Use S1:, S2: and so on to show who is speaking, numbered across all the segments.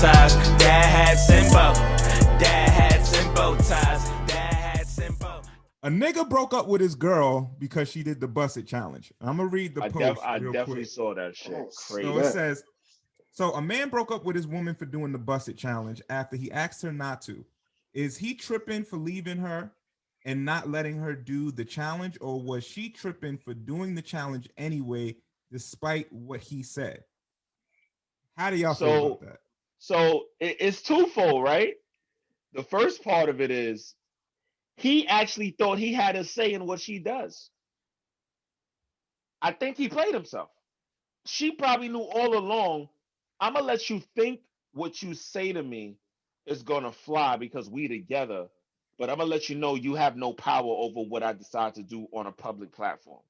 S1: ties. Dad had Simbo. Dad had Simbo ties. Dad had Simbo.
S2: A nigga broke up with his girl because she did the Bust It challenge. I'm gonna read the post
S3: I
S2: real
S3: definitely
S2: quick.
S3: saw that shit.
S4: Oh,
S2: So
S3: Crazy.
S2: it
S4: snap.
S2: says, so a man broke up with his woman for doing the Bust It challenge after he asked her not to. Is he tripping for leaving her and not letting her do the challenge, or was she tripping for doing the challenge anyway, despite what he said? How do y'all feel about
S3: So
S2: that?
S3: it's twofold, right? The first part of it is he actually thought he had a say in what she does. I think he played himself. She probably knew all along. I'm gonna let you think what you say to me is gonna fly because we together, but I'm gonna let you know you have no power over what I decide to do on a public platform.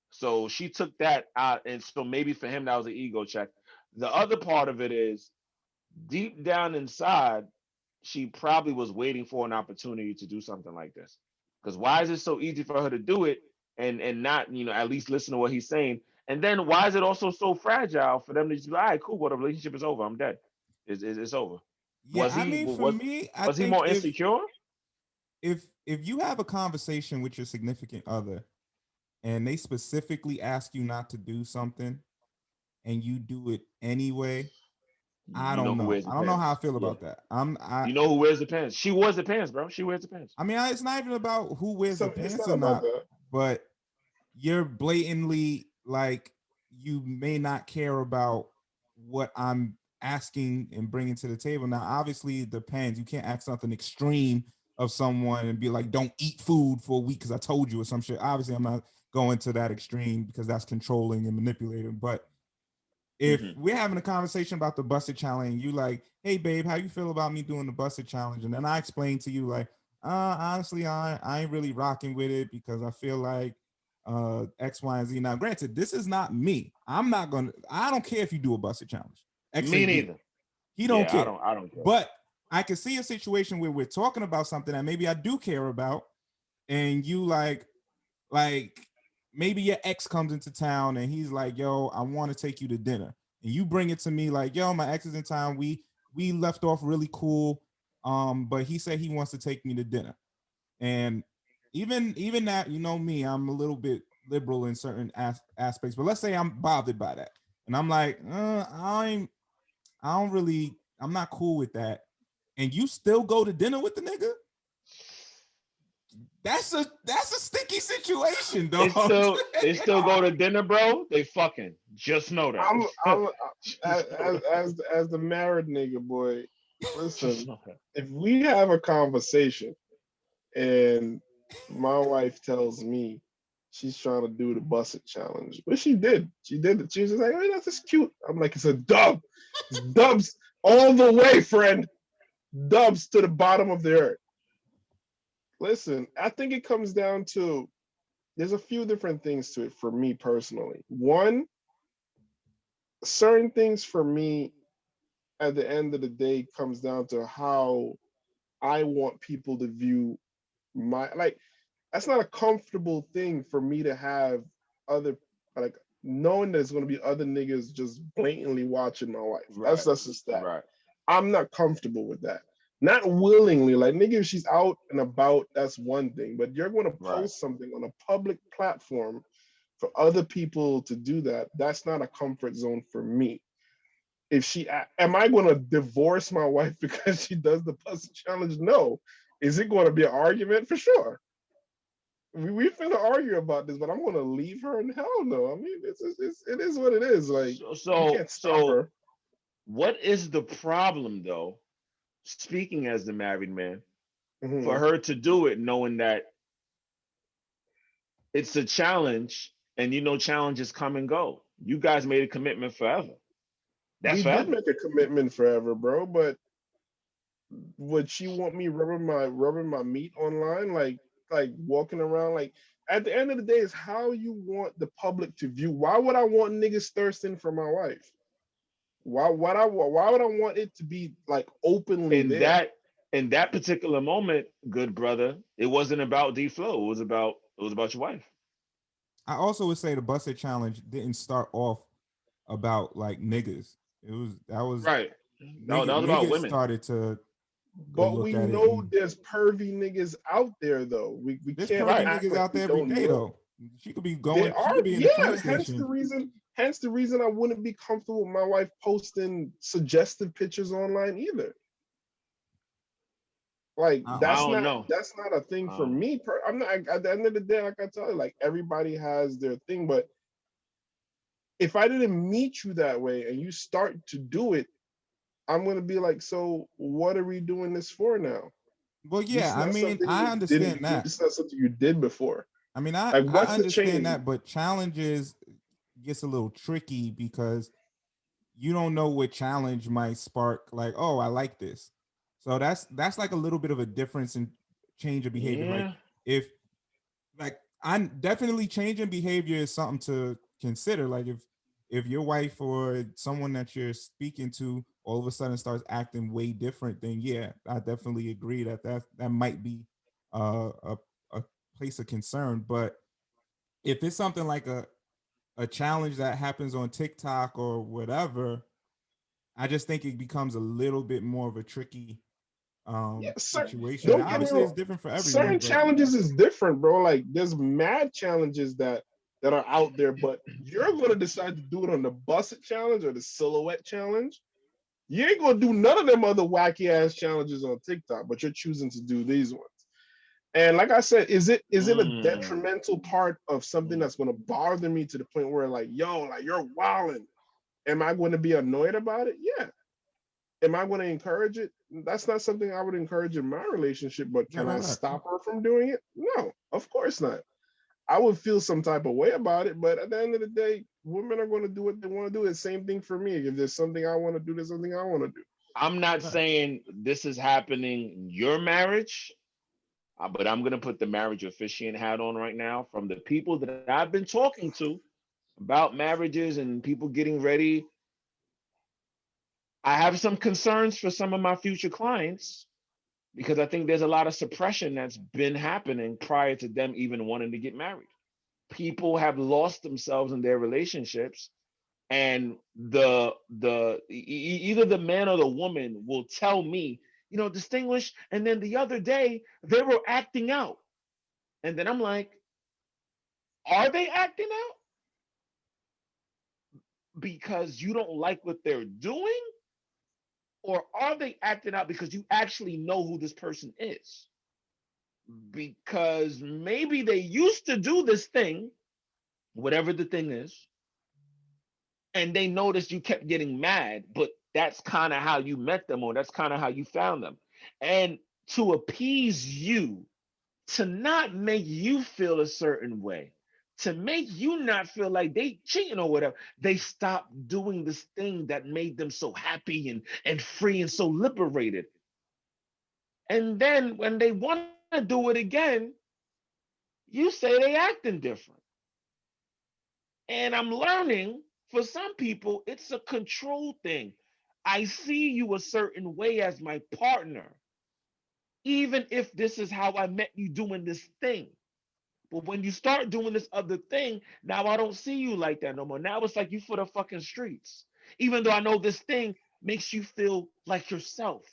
S3: So she took that out, and so maybe for him that was an ego check. The other part of it is deep down inside, she probably was waiting for an opportunity to do something like this. Because why is it so easy for her to do it and not, at least listen to what he's saying? And then why is it also so fragile for them to just be like, all right, cool, well, the relationship is over. I'm dead. It's over.
S2: Yeah,
S3: Was
S2: I
S3: he
S2: mean, for
S3: was
S2: me, I
S3: was he
S2: think
S3: more insecure?
S2: if you have a conversation with your significant other and they specifically ask you not to do something and you do it anyway, I
S3: You know
S2: don't
S3: who
S2: know.
S3: wears the
S2: I don't know how I
S3: pants.
S2: feel
S3: Yeah.
S2: about that. I
S3: You know who wears the pants. She wears the pants, bro. She wears the pants.
S2: I mean, it's not even about who wears the
S4: It's
S2: pants
S4: not
S2: or
S4: about
S2: not,
S4: that.
S2: but you're blatantly like you may not care about what I'm asking and bringing to the table. Now, obviously, it depends. You can't ask something extreme of someone and be like, "Don't eat food for a week because I told you" or some shit. Obviously, I'm not going to that extreme because that's controlling and manipulating. But if
S3: Hmm.
S2: we're having a conversation about the busted challenge, you like, "Hey babe, how you feel about me doing the busted challenge?" And then I explain to you like, honestly, I ain't really rocking with it because I feel like X, Y, and Z. Now, granted, this is not me. I don't care if you do a busted challenge.
S3: Me
S2: XAB.
S3: neither.
S2: He don't
S3: Yeah, I
S2: care.
S3: don't. I don't care.
S2: But I can see a situation where we're talking about something that maybe I do care about, and you like maybe your ex comes into town and he's like, "Yo, I want to take you to dinner," and you bring it to me like, "Yo, my ex is in town. We left off really cool, but he said he wants to take me to dinner." And even that, you know me, I'm a little bit liberal in certain aspects, but let's say I'm bothered by that, and I'm like, I don't really, I'm not cool with that. And you still go to dinner with the nigga? That's a sticky situation, dog.
S3: They still go to dinner, bro. They fucking just know that.
S4: I'm
S3: Just know that.
S4: as the married nigga boy.
S3: Just
S4: Listen,
S3: know that.
S4: if we have a conversation and my wife tells me she's trying to do the busset challenge, but she did. She did it. She was just like, "Hey, that's just cute." I'm like, "It's a dub. It's dubs all the way, friend. Dubs to the bottom of the earth." Listen, I think it comes down to there's a few different things to it for me personally. One, certain things for me at the end of the day comes down to how I want people to view my like that's not a comfortable thing for me to have other like knowing that there's gonna be other niggas just blatantly watching my wife.
S3: Right.
S4: That's just that.
S3: Right.
S4: I'm not comfortable with that. Not willingly, like nigga, if she's out and about, that's one thing. But you're gonna
S3: Right.
S4: post something on a public platform for other people to do that. That's not a comfort zone for me. If she am I going to divorce my wife because she does the pussy challenge? No. Is it going to be an argument? For sure. We finna argue about this, but I'm going to leave her? And hell no. I mean, it is what it is. Like
S3: So
S4: you
S3: so
S4: can't stop
S3: so
S4: her.
S3: what is the problem though? Speaking as the married man, for
S4: Hmm.
S3: her to do it knowing that it's a challenge and challenges come and go. You guys made a commitment forever. That's
S4: We did
S3: forever.
S4: make a commitment forever, bro. But would she want me rubbing my meat online, like walking around? Like at the end of the day, is how you want the public to view. Why would I want niggas thirsting for my wife? Why would I want it to be like openly
S3: In
S4: there?
S3: that particular moment, good brother, it wasn't about Dflow. It was about your wife.
S2: I also would say the busted challenge didn't start off about like niggas. It was that was
S3: Right. No, that was about
S2: niggas
S3: women.
S2: started to go
S4: But
S2: look
S4: we
S2: at it.
S4: know
S2: And
S4: there's pervy niggas out there though. We
S2: there's
S4: can't
S2: pervy
S4: act
S2: niggas
S4: like
S2: out
S4: we
S2: there every
S4: don't
S2: day
S4: know.
S2: though. She could be
S4: There
S2: going. She
S4: are,
S2: could be in the
S4: yeah.
S2: train station.
S4: Hence the reason I wouldn't be comfortable with my wife posting suggestive pictures online either. Like
S2: I
S3: I
S2: don't-
S3: don't know.
S4: that's not a thing for me. I'm not, at the end of the day, like I tell you, like everybody has their thing. But if I didn't meet you that way and you start to do it, I'm gonna be like, so what are we doing this for now?
S2: Well,
S4: This
S2: yeah.
S4: is
S2: I
S4: not
S2: mean,
S4: something
S2: I
S4: you
S2: understand
S4: didn't do.
S2: that.
S4: This is not something you did before.
S2: I mean, I
S4: Like,
S2: I
S4: what's the
S2: understand
S4: change?
S2: that, but challenges gets a little tricky because you don't know what challenge might spark. Like, oh, I like this. So that's like a little bit of a difference in change of behavior. Like,
S3: Yeah.
S2: if like I'm definitely changing behavior is something to consider. Like if your wife or someone that you're speaking to all of a sudden starts acting way different, then yeah, I definitely agree that might be a place of concern. But if it's something like a challenge that happens on TikTok or whatever, I just think it becomes a little bit more of a tricky
S4: Yeah,
S2: situation.
S4: don't get me
S2: Obviously, it's
S4: wrong.
S2: different for everyone,
S4: Certain
S2: but
S4: challenges is different, bro. Like, there's mad challenges that are out there, but you're gonna decide to do it on the busset challenge or the silhouette challenge. You ain't gonna do none of them other wacky ass challenges on TikTok, but you're choosing to do these ones. And like I said, is it a
S3: Mm.
S4: detrimental part of something that's gonna bother me to the point where like, yo, like you're wilding? Am I going to be annoyed about it? Yeah. Am I going to encourage it? That's not something I would encourage in my relationship, but can I
S2: right.
S4: stop her from doing it? No, of course not. I would feel some type of way about it, but at the end of the day, women are going to do what they want to do. It's the same thing for me. If there's something I want to do, there's something I want to do.
S3: I'm not
S2: Right.
S3: saying this is happening in your marriage, but I'm gonna put the marriage officiant hat on right now. From the people that I've been talking to about marriages and people getting ready, I have some concerns for some of my future clients because I think there's a lot of suppression that's been happening prior to them even wanting to get married. People have lost themselves in their relationships, and either the man or the woman will tell me, distinguish, and then the other day they were acting out, and then I'm like, are they acting out because you don't like what they're doing, or are they acting out because you actually know who this person is? Because maybe they used to do this thing, whatever the thing is, and they noticed you kept getting mad, but that's kind of how you met them, or that's kind of how you found them. And to appease you, to not make you feel a certain way, to make you not feel like they cheating or whatever, they stopped doing this thing that made them so happy and free and so liberated. And then when they want to do it again, you say they acting different. And I'm learning, for some people, it's a control thing. I see you a certain way as my partner, even if this is how I met you doing this thing. But when you start doing this other thing, now I don't see you like that no more. Now it's like you for the fucking streets. Even though I know this thing makes you feel like yourself,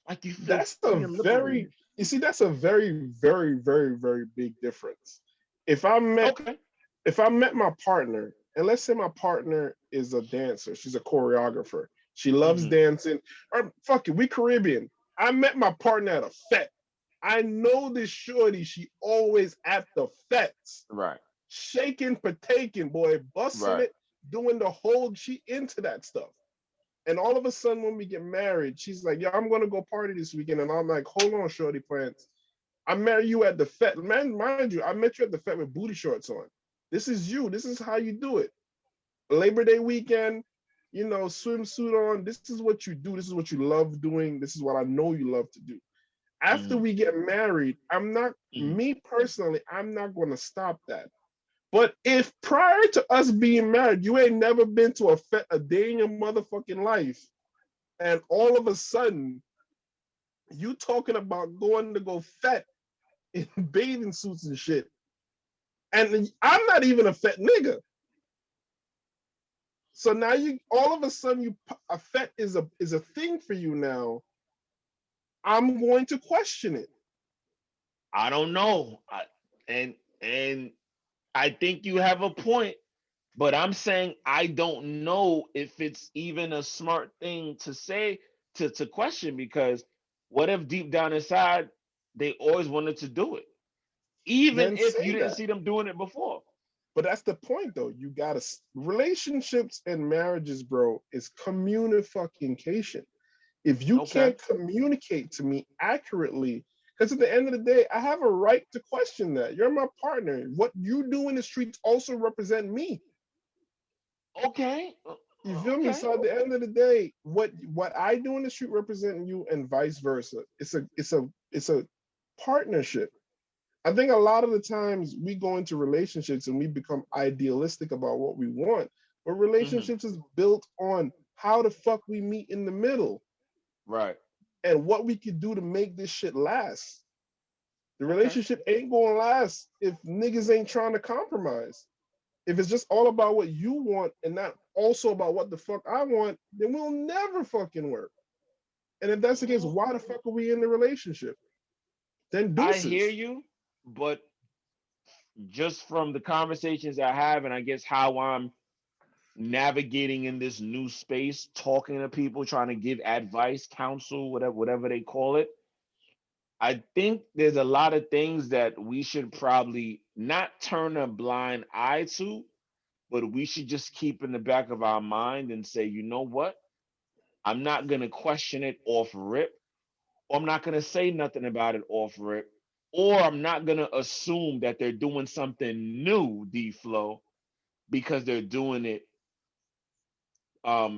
S3: like you feel
S4: That's a
S3: free and
S4: very,
S3: liberated.
S4: you see, that's a very, very, very, very big difference. If I met
S3: Okay.
S4: if I met my partner, and let's say my partner is a dancer, she's a choreographer, she loves
S3: Mm-hmm.
S4: dancing, or fuck it, we Caribbean. I met my partner at a fete. I know this shorty, she always at the fetes,
S3: Right.
S4: shaking, partaking, boy, busting
S3: Right.
S4: it, doing the whole, she into that stuff. And all of a sudden, when we get married, she's like, "Yeah, I'm gonna go party this weekend." And I'm like, "Hold on, shorty pants. I met you at the fete. Man, mind you, I met you at the fete with booty shorts on. This is you. This is how you do it. Labor Day weekend, swimsuit on. This is what you do. This is what you love doing. This is what I know you love to do. After
S3: Mm-hmm.
S4: we get married, me personally, I'm not going to stop that. But if prior to us being married, you ain't never been to a fete a day in your motherfucking life, and all of a sudden you talking about going to go fet in bathing suits and shit, and I'm not even a fet nigga. So now you all of a sudden a fet is a thing for you now. I'm going to question it.
S3: I don't know. And and I think you have a point, but I'm saying I don't know if it's even a smart thing to say to question, because what if deep down inside they always wanted to do it, even
S4: Then
S3: if
S4: say
S3: you didn't
S4: that.
S3: see them doing it before.
S4: But that's the point, though. You gotta relationships and marriages, bro, is communication. If you
S3: Okay.
S4: can't communicate to me accurately, because at the end of the day, I have a right to question that. You're my partner. What you do in the streets also represent me.
S3: Okay.
S4: You feel me?
S3: Okay.
S4: So at the end of the day, what I do in the street represent you, and vice versa. It's a partnership. I think a lot of the times we go into relationships and we become idealistic about what we want, but
S3: Hmm.
S4: relationships is built on how the fuck we meet in the middle
S3: Right.
S4: and what we could do to make this shit last. The
S3: Okay.
S4: relationship ain't gonna last if niggas ain't trying to compromise. If it's just all about what you want and not also about what the fuck I want, then we'll never fucking work. And if that's the case,
S3: Mm,
S4: why the fuck are we in the relationship? Then
S3: I hear
S4: deuces.
S3: you, but just from the conversations I have, and I guess how I'm navigating in this new space, talking to people, trying to give advice, counsel, whatever they call it, I think there's a lot of things that we should probably not turn a blind eye to, but we should just keep in the back of our mind and say, you know what? I'm not going to question it off rip, or I'm not going to say nothing about it off rip, or I'm not going to assume that they're doing something new, Dflow, because they're doing it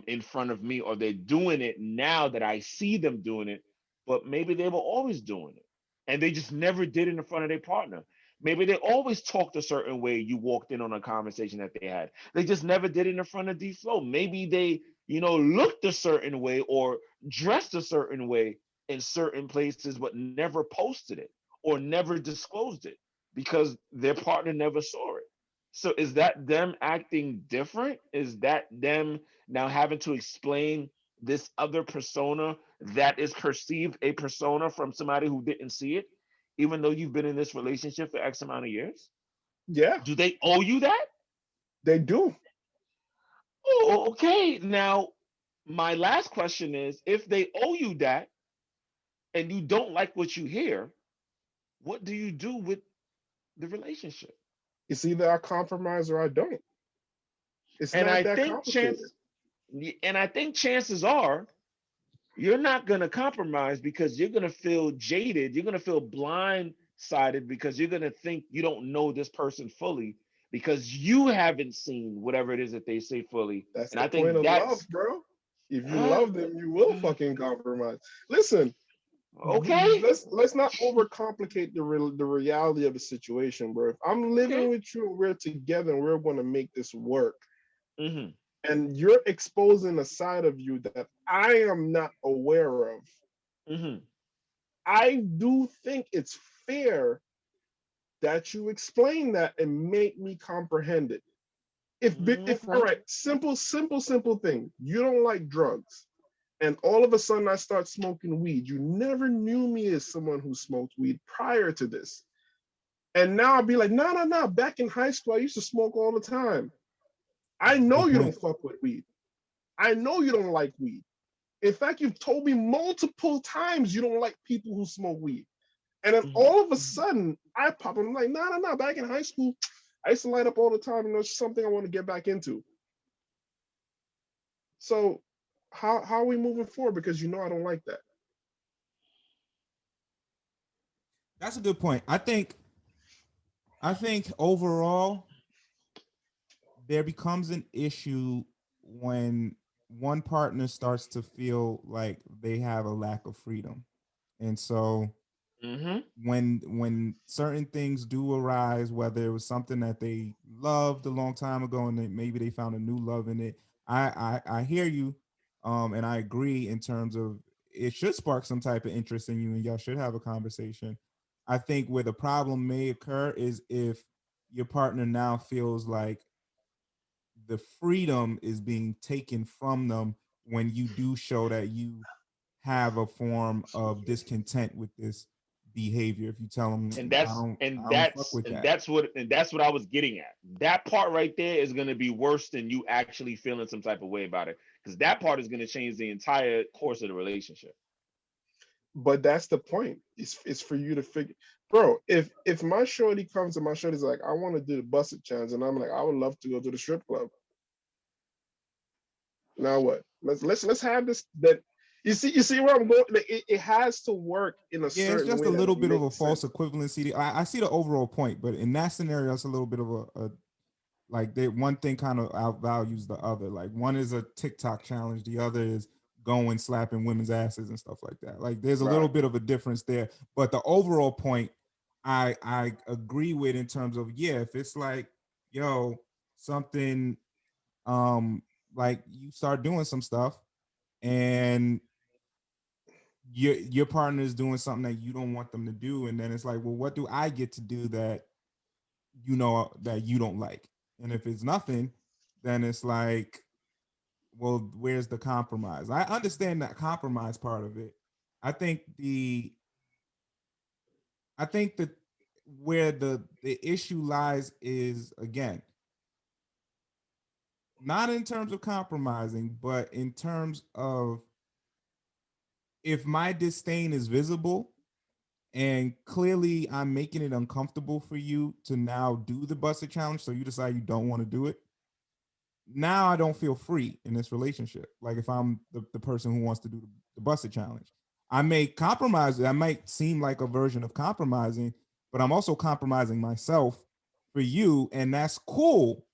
S3: in front of me, or they're doing it now that I see them doing it, but maybe they were always doing it and they just never did it in front of their partner. Maybe they always talked a certain way. You walked in on a conversation that they had. They just never did it in front of Dflow. Maybe they, looked a certain way or dressed a certain way in certain places, but never posted it or never disclosed it because their partner never saw it. So is that them acting different? Is that them now having to explain this other persona that is perceived a persona from somebody who didn't see it, even though you've been in this relationship for X amount of years?
S4: Yeah,
S3: Do they owe you that?
S4: they do.
S3: Oh, okay. Now, my last question is, if they owe you that and you don't like what you hear, what do you do with the relationship?
S4: It's either I compromise or I don't. It's
S3: And
S4: not
S3: I
S4: that
S3: think
S4: complicated.
S3: chances are you're not going to compromise because you're going to feel jaded. You're going to feel blindsided because you're going to think you don't know this person fully because you haven't seen whatever it is that they say fully.
S4: That's
S3: And
S4: the
S3: I
S4: point
S3: think
S4: of love,
S3: that's
S4: bro. If you
S3: uh,
S4: love them, you will fucking compromise. Listen,
S3: okay.
S4: let's not overcomplicate the reality of the situation, bro. If I'm living
S3: Okay.
S4: with you, we're together, and we're going to make this work.
S3: Hmm.
S4: And you're exposing a side of you that I am not aware of.
S3: Hmm.
S4: I do think it's fair that you explain that and make me comprehend it. If all
S3: Okay.
S4: right, simple thing. You don't like drugs, and all of a sudden I start smoking weed. You never knew me as someone who smoked weed prior to this, and now I'll be like, no, no, no. Back in high school, I used to smoke all the time. I know
S2: Good
S4: you don't
S2: point.
S4: fuck with weed. I know you don't like weed. In fact, you've told me multiple times you don't like people who smoke weed. And then
S3: Hmm.
S4: all of a sudden, I pop. I'm like, no, no, no. Back in high school, I used to light up all the time, and it's something I want to get back into. So, how are we moving forward? Because you know I don't like that.
S2: That's a good point. I think overall there becomes an issue when one partner starts to feel like they have a lack of freedom. And so
S3: Hmm.
S2: when certain things do arise, whether it was something that they loved a long time ago and maybe they found a new love in it, I hear you, and I agree in terms of it should spark some type of interest in you, and y'all should have a conversation. I think where the problem may occur is if your partner now feels like the freedom is being taken from them when you do show that you have a form of discontent with this behavior. If you tell them,
S3: and
S2: I
S3: that's
S2: don't,
S3: and
S2: I don't fuck
S3: that's
S2: with
S3: and
S2: that.
S3: that's what I was getting at. That part right there is going to be worse than you actually feeling some type of way about it, because that part is going to change the entire course of the relationship.
S4: But that's the point. It's for you to figure, bro. If my shorty comes and my shorty's like, I want to do the busted challenge, and I'm like, I would love to go to the strip club. Now what? Let's have this. That you see where I'm going. Like, it has to work in a
S2: Yeah, it's
S4: certain
S2: just a
S4: way that
S2: little
S4: it
S2: bit of a
S4: makes
S2: false
S4: sense.
S2: equivalency. I see the overall point, but in that scenario, it's a little bit of a like they one thing kind of outvalues the other. Like one is a TikTok challenge, the other is going slapping women's asses and stuff like that. Like there's a little
S4: Right.
S2: bit of a difference there, but the overall point I agree with in terms of yeah, if it's like yo something um like you start doing some stuff and your partner is doing something that you don't want them to do, and then it's like, well, what do I get to do that you know that you don't like? And if it's nothing, then it's like, well, where's the compromise? I understand that compromise part of it. I think the I think that where the issue lies is again not in terms of compromising, but in terms of if my disdain is visible and clearly I'm making it uncomfortable for you to now do the busted challenge, so you decide you don't want to do it. Now I don't feel free in this relationship. Like if I'm the person who wants to do the busted challenge, I may compromise. That might seem like a version of compromising, but I'm also compromising myself for you, and that's cool.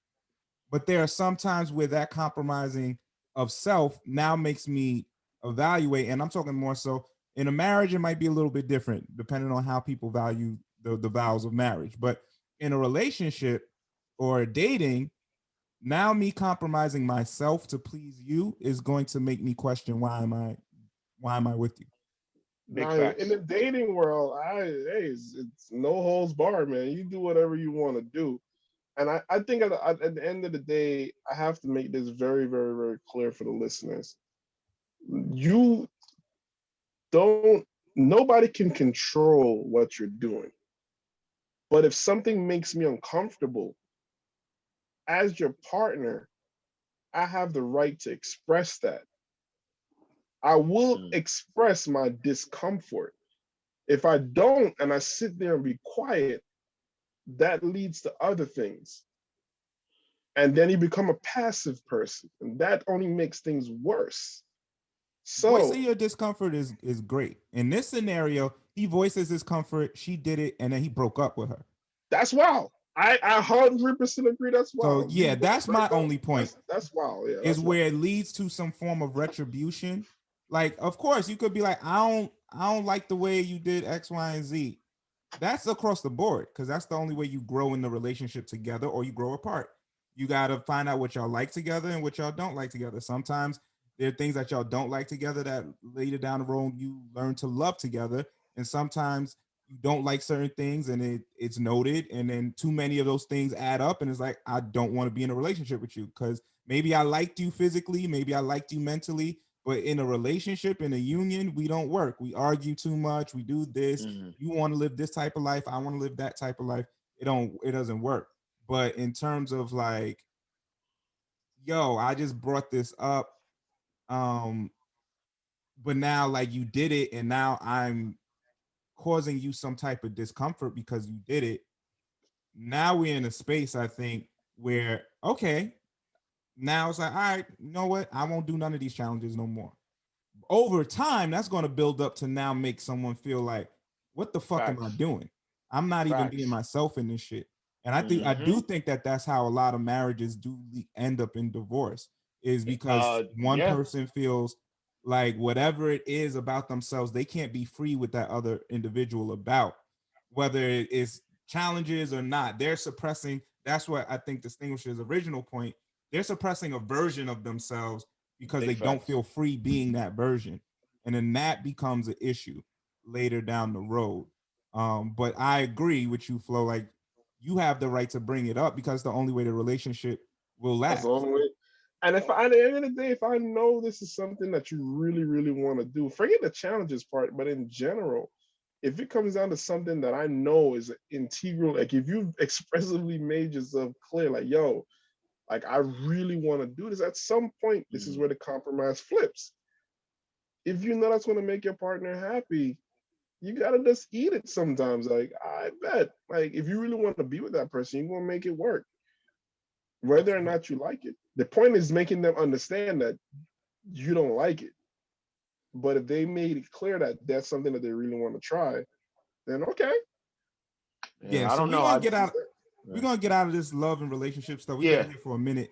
S2: But there are some times where that compromising of self now makes me evaluate, and I'm talking more so in a marriage, it might be a little bit different depending on how people value the vows of marriage. But in a relationship or dating, now me compromising myself to please you is going to make me question why am I with you?
S3: Big
S4: Now in
S3: facts.
S4: the dating world, it's no holds barred, man. You do whatever you want to do. And I think at the end of the day, I have to make this very, very, very clear for the listeners. You don't, nobody can control what you're doing. But if something makes me uncomfortable, as your partner, I have the right to express that. I will
S3: Mm.
S4: express my discomfort. If I don't and I sit there and be quiet, that leads to other things. And then you become a passive person, and that only makes things worse.
S2: Voicing
S4: So
S2: your discomfort is great. In this scenario, he voices his comfort, she did it, and then he broke up with her.
S4: that's wild. I 100% agree. That's
S2: So
S4: wild. You
S2: yeah,
S4: want to
S2: that's
S4: break
S2: my
S4: up?
S2: only point.
S4: That's wild. Yeah,
S2: Is
S4: that's wild.
S2: where it leads to some form of retribution. Like, of course, you could be like, I don't like the way you did X, Y, and Z. That's across the board because that's the only way you grow in the relationship together or you grow apart. You got to find out what y'all like together and what y'all don't like together. Sometimes there are things that y'all don't like together that later down the road you learn to love together. And sometimes you don't like certain things and it's noted. And then too many of those things add up. And it's like, I don't want to be in a relationship with you because maybe I liked you physically, maybe I liked you mentally, but in a relationship, in a union, we don't work. We argue too much. We do this.
S3: Mm.
S2: You want to live this type of life. I want to live that type of life. It doesn't work. But in terms of like, yo, I just brought this up. Um, but now like you did it, and now I'm causing you some type of discomfort because you did it. Now we're in a space, I think, where okay, now it's like, all right, you know what? I won't do none of these challenges no more. Over time, that's going to build up to now make someone feel like, what the fuck am I
S3: Facts.
S2: doing? I'm not even being
S3: Facts.
S2: myself in this shit. And I
S3: Mm-hmm.
S2: do think that that's how a lot of marriages do end up in divorce is because one
S3: Yeah.
S2: person feels like whatever it is about themselves, they can't be free with that other individual about, whether it is challenges or not. They're suppressing. That's what I think distinguishes original point. They're suppressing a version of themselves because
S3: Big
S2: they don't
S3: facts.
S2: feel free being that version. And then that becomes an issue later down the road. But I agree with you, Flo. Like you have the right to bring it up because it's the only way the relationship will
S4: That's
S2: last.
S4: the only way. And if I, at the end of the day, if I know this is something that you really, really want to do, forget the challenges part, but in general, if it comes down to something that I know is integral, like if you've expressively made yourself clear, like, yo, like I really want to do this, at some point, this is where the compromise flips. If you know that's going to make your partner happy, you gotta just eat it sometimes. Like, I bet, like, if you really want to be with that person, you're gonna make it work, whether or not you like it. The point is making them understand that you don't like it. But if they made it clear that that's something that they really want to try, then okay.
S2: Yeah,
S3: I
S2: so
S3: don't
S2: we're
S3: know.
S2: gonna get out. We're gonna get out of this love and relationship stuff. We've been
S3: Yeah.
S2: here for a minute.